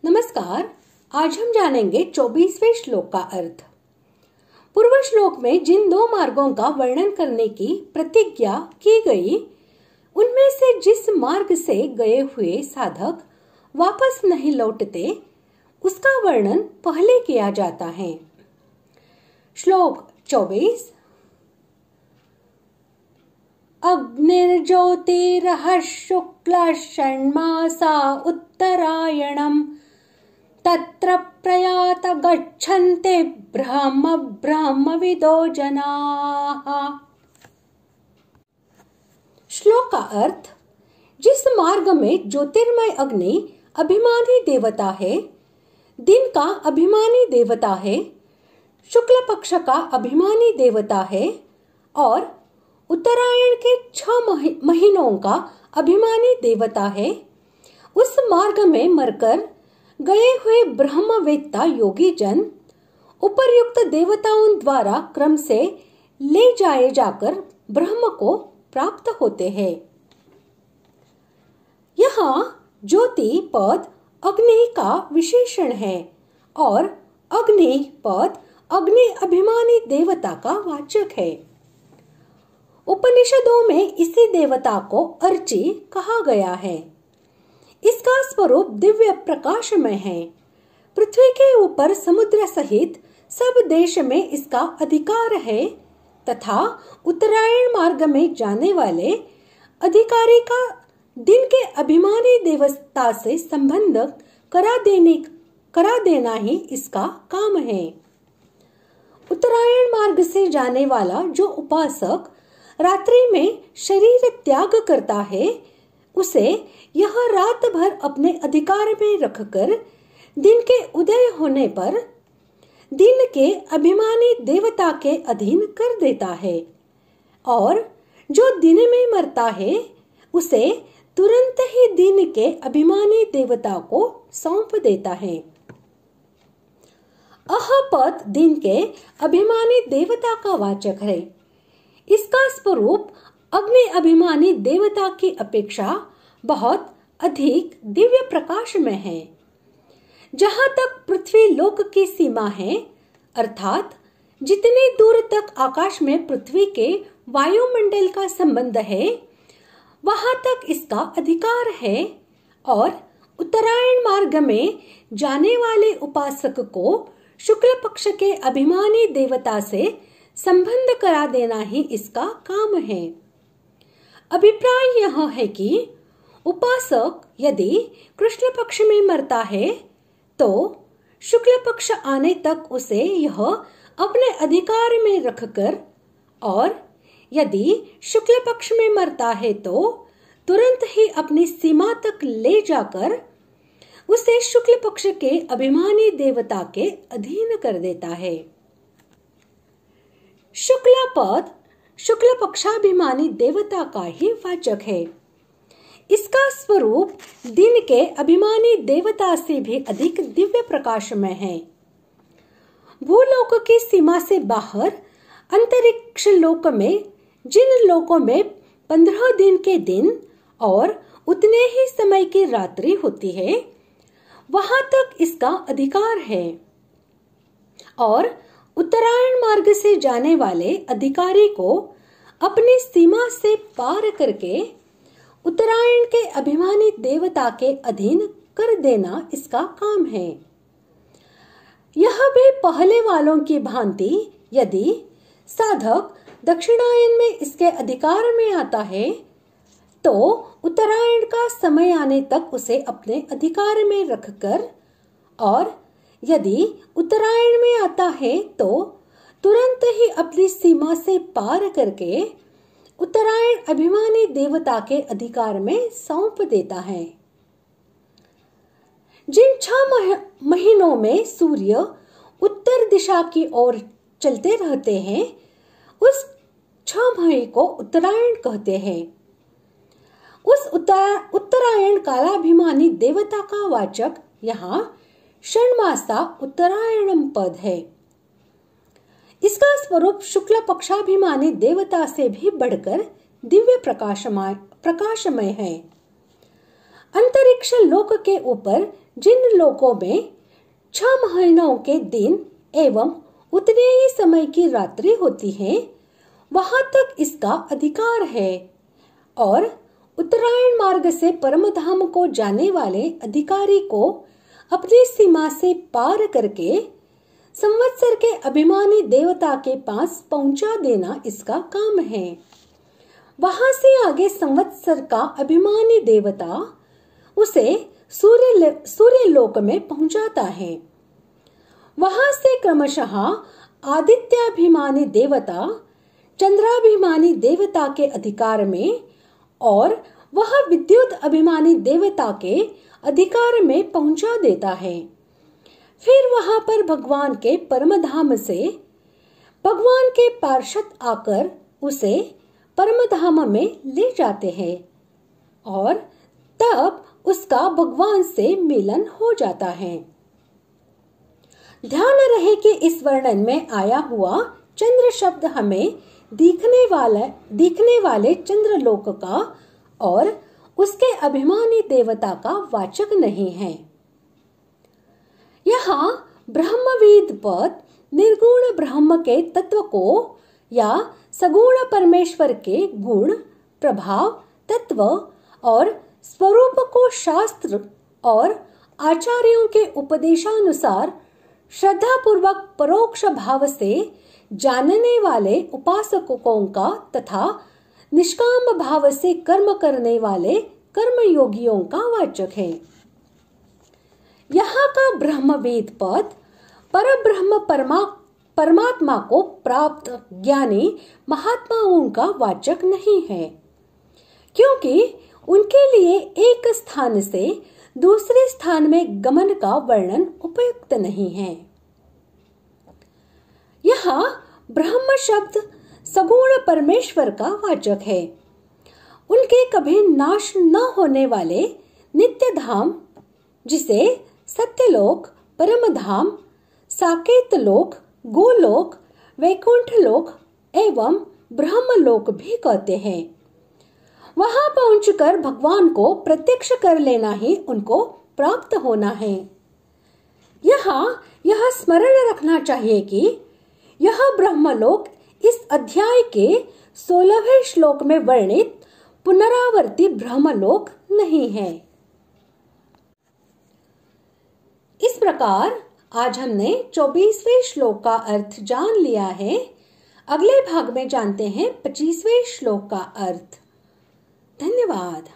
नमस्कार। आज हम जानेंगे 24वें श्लोक का अर्थ। पूर्व श्लोक में जिन दो मार्गों का वर्णन करने की प्रतिज्ञा की गई, उनमें से जिस मार्ग से गए हुए साधक वापस नहीं लौटते, उसका वर्णन पहले किया जाता है। श्लोक 24। अग्निर्ज्योतिरः शुक्ल षण्मासा उत्तरायणम् तत्र प्रयात गच्छन्ते ब्रह्मविदो जनाः। श्लोक का अर्थ, जिस मार्ग में ज्योतिर्मय अग्नि अभिमानी देवता है, दिन का अभिमानी देवता है, शुक्ल पक्ष का अभिमानी देवता है और उत्तरायण के 6 महीनों का अभिमानी देवता है, उस मार्ग में मरकर गए हुए ब्रह्मवेत्ता योगी जन उपर्युक्त देवताओं द्वारा क्रम से ले जाए जाकर ब्रह्म को प्राप्त होते हैं। यहाँ ज्योति पद अग्नि का विशेषण है और अग्नि पद अग्नि अभिमानी देवता का वाचक है। उपनिषदों में इसी देवता को अर्ची कहा गया है। इसका स्वरूप दिव्य प्रकाशमय है। पृथ्वी के ऊपर समुद्र सहित सब देश में इसका अधिकार है तथा उत्तरायण मार्ग में जाने वाले अधिकारी का दिन के अभिमानी देवता से संबंध करा देना ही इसका काम है। उत्तरायण मार्ग से जाने वाला जो उपासक रात्रि में शरीर त्याग करता है, उसे यह रात भर अपने अधिकार में रखकर दिन के उदय होने पर दिन के अभिमानी देवता के अधीन कर देता है और जो दिन में मरता है, उसे तुरंत ही दिन के अभिमानी देवता को सौंप देता है। अह पद दिन के अभिमानी देवता का वाचक है। इसका स्वरूप अग्नि अभिमानी देवता की अपेक्षा बहुत अधिक दिव्य प्रकाश में है। जहां तक पृथ्वी लोक की सीमा है, अर्थात जितनी दूर तक आकाश में पृथ्वी के वायुमंडल का संबंध है, वहां तक इसका अधिकार है और उत्तरायण मार्ग में जाने वाले उपासक को शुक्ल पक्ष के अभिमानी देवता से संबंध करा देना ही इसका काम है। अभिप्राय यह है कि उपासक यदि कृष्ण पक्ष में मरता है, तो शुक्ल पक्ष आने तक उसे यह अपने अधिकार में रखकर और यदि शुक्ल पक्ष में मरता है तो तुरंत ही अपनी सीमा तक ले जाकर उसे शुक्ल पक्ष के अभिमानी देवता के अधीन कर देता है। शुक्ला पद शुक्ल पक्षाभिमानी देवता का ही वाचक है। इसका स्वरूप दिन के अभिमानी देवता से भी अधिक दिव्य प्रकाशमय है। भूलोक की सीमा से बाहर अंतरिक्ष लोक में जिन लोकों में 15 दिन के दिन और उतने ही समय की रात्रि होती है, वहां तक इसका अधिकार है और उत्तरायण मार्ग से जाने वाले अधिकारी को अपनी सीमा से पार करके उत्तरायण के अभिमानी देवता के अधीन कर देना इसका काम है। यह भी पहले वालों की भांति यदि साधक दक्षिणायन में इसके अधिकार में आता है, तो उत्तरायण का समय आने तक उसे अपने अधिकार में रखकर और यदि उत्तरायण में आता है तो तुरंत ही अपनी सीमा से पार करके उत्तरायण अभिमानी देवता के अधिकार में सौंप देता है। जिन 6 महीनों में सूर्य उत्तर दिशा की ओर चलते रहते हैं, उस 6 महीने को उत्तरायण कहते हैं। उस उत्तरायण कालाभिमानी देवता का वाचक यहाँ षण्मासा उत्तरायणम पद है। इसका स्वरूप शुक्ल पक्षाभिमानी देवता से भी बढ़कर दिव्य प्रकाशमय है। अंतरिक्ष लोक के ऊपर जिन लोकों में 6 महीनों के दिन एवं उतने ही समय की रात्रि होती है, वहां तक इसका अधिकार है। और उत्तरायण मार्ग से परमधाम को जाने वाले अधिकारी को अपनी सीमा से पार करके संवत्सर के अभिमानी देवता के पास पहुंचा देना इसका काम है। वहां से आगे संवत्सर का अभिमानी देवता उसे सूर्य लोक में पहुंचाता है। वहां से क्रमशः आदित्याभिमानी देवता चंद्राभिमानी देवता के अधिकार में और वह विद्युत अभिमानी देवता के अधिकार में पहुंचा देता है। फिर वहां पर भगवान के परमधाम से भगवान के पार्षद आकर उसे परमधाम में ले जाते हैं और तब उसका भगवान से मिलन हो जाता है। ध्यान रहे कि इस वर्णन में आया हुआ चंद्र शब्द हमें दिखने वाले चंद्रलोक का और उसके अभिमानी देवता का वाचक नहीं है। यहाँ ब्रह्मविद पद निर्गुण ब्रह्म के तत्व को या सगुण परमेश्वर के गुण, प्रभाव, तत्व और स्वरूप को शास्त्र और आचार्यों के उपदेशानुसार श्रद्धा पूर्वक परोक्ष भाव से जानने वाले उपासकों का तथा निष्काम भाव से कर्म करने वाले कर्मयोगियों का वाचक है। यहाँ का ब्रह्मवेद पद परब्रह्म परमात्मा को प्राप्त ज्ञानी महात्माओं का वाचक नहीं है, क्योंकि उनके लिए एक स्थान से दूसरे स्थान में गमन का वर्णन उपयुक्त नहीं है। यहाँ ब्रह्म शब्द सगुण परमेश्वर का वाचक है। उनके कभी नाश न होने वाले नित्य धाम, जिसे सत्यलोक, परमधाम, साकेत लोक, गोलोक, वैकुंठ लोक एवं ब्रह्मलोक भी कहते हैं। वहां पहुंचकर भगवान को प्रत्यक्ष कर लेना ही उनको प्राप्त होना है। यहाँ यह स्मरण रखना चाहिए कि यह ब्रह्मलोक इस अध्याय के 16वें श्लोक में वर्णित पुनरावर्ती ब्रह्मलोक नहीं है। इस प्रकार आज हमने 24वें श्लोक का अर्थ जान लिया है। अगले भाग में जानते हैं 25वें श्लोक का अर्थ। धन्यवाद।